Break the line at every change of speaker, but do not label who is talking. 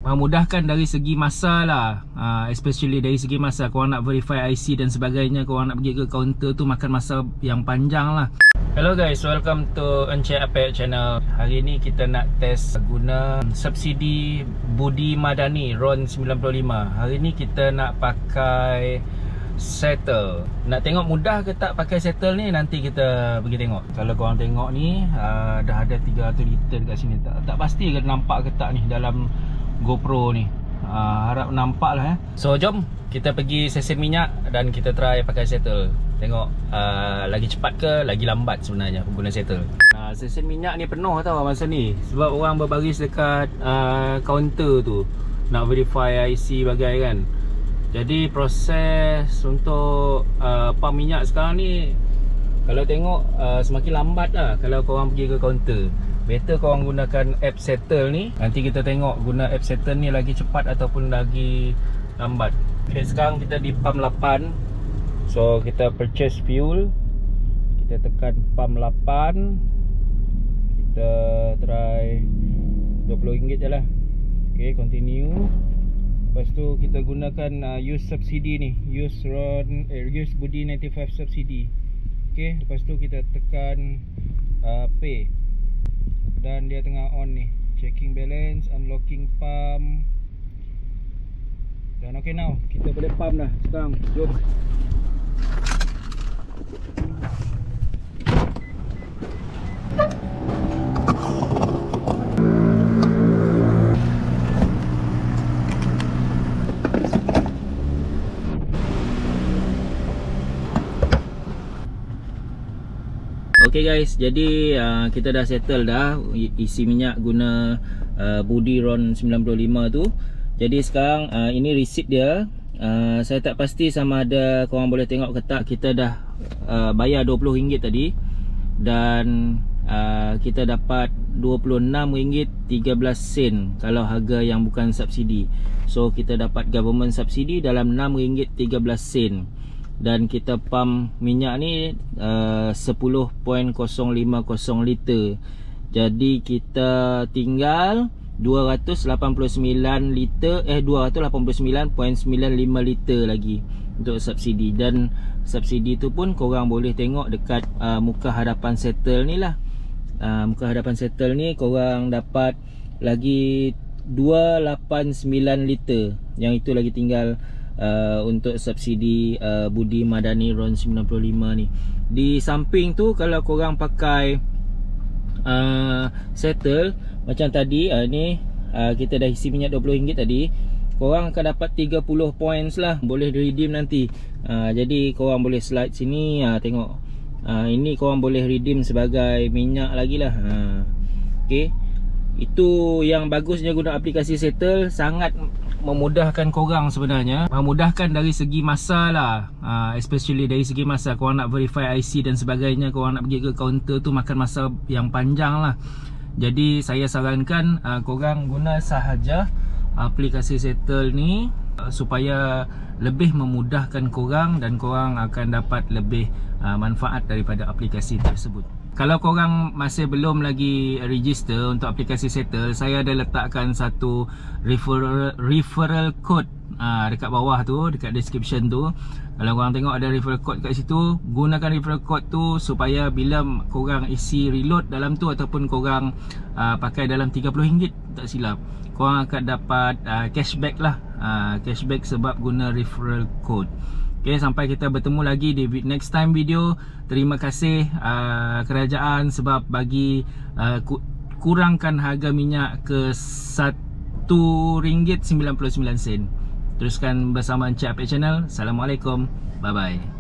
memudahkan dari segi masa lah, especially dari segi masa. Korang nak verify IC dan sebagainya, korang nak pergi ke kaunter tu makan masa yang panjang lah. Hello guys, welcome to Encik Apek channel. Hari ni kita nak test guna subsidi Budi Madani RON 95. Hari ni kita nak pakai settle. Nak tengok mudah ke tak pakai settle ni, nanti kita pergi tengok. Kalau korang tengok ni, dah ada 300 liter kat sini. Tak pasti ke nampak ke tak ni dalam GoPro ni. Harap nampak lah. So jom kita pergi sesen minyak dan kita try pakai settle. Tengok lagi cepat ke lagi lambat sebenarnya pengguna settle. Sesen minyak ni penuh tau masa ni, sebab orang berbaris dekat kaunter tu nak verify IC bagai kan. Jadi proses untuk pump minyak sekarang ni, kalau tengok semakin lambat lah kalau korang pergi ke kaunter. Better korang gunakan app settle ni. Nanti kita tengok guna app settle ni lagi cepat ataupun lagi lambat. Okay, sekarang kita di pump 8. So kita purchase fuel, kita tekan pump 8. Kita try RM20 je lah. Okay, continue. Lepas tu kita gunakan use subsidi ni, use Budi 95 subsidi. Okay, lepas tu kita tekan pay. Dan dia tengah on ni, checking balance, unlocking pump. Dan okay, now kita boleh pump dah sekarang. Jom. Okay guys, jadi kita dah settle dah isi minyak guna Budi RON 95 tu. Jadi sekarang ini receipt dia. Saya tak pasti sama ada korang boleh tengok ke tak. Kita dah bayar RM20 tadi. Dan kita dapat RM26.13 kalau harga yang bukan subsidi. So kita dapat government subsidi dalam RM6.13. Dan kita pump minyak ni 10.050 liter. Jadi kita tinggal 289.95 liter lagi untuk subsidi. Dan subsidi tu pun korang boleh tengok dekat muka hadapan settle ni lah. Muka hadapan settle ni korang dapat lagi 289 liter. Yang itu lagi tinggal untuk subsidi Budi Madani RON 95 ni. Di samping tu kalau korang pakai settle macam tadi, ni kita dah isi minyak RM20 tadi, korang akan dapat 30 points lah, boleh redeem nanti. Jadi korang boleh slide sini, tengok ini korang boleh redeem sebagai minyak lagi lah. Okay, itu yang bagusnya guna aplikasi settle, sangat memudahkan korang sebenarnya. Memudahkan dari segi masa lah, especially dari segi masa. Korang nak verify IC dan sebagainya, korang nak pergi ke kaunter tu makan masa yang panjang lah. Jadi saya sarankan korang guna sahaja aplikasi settle ni supaya lebih memudahkan korang dan korang akan dapat lebih manfaat daripada aplikasi tersebut. Kalau korang masih belum lagi register untuk aplikasi settle, saya ada letakkan satu referral code dekat bawah tu, dekat description tu. Kalau korang tengok ada referral code kat situ, gunakan referral code tu supaya bila korang isi reload dalam tu ataupun korang pakai dalam RM30 tak silap, korang akan dapat cashback lah. Cashback sebab guna referral code. Okay, sampai kita bertemu lagi di next time video. Terima kasih kerajaan sebab bagi kurangkan harga minyak ke RM1.99. Teruskan bersama Encik Apek channel. Assalamualaikum. Bye bye.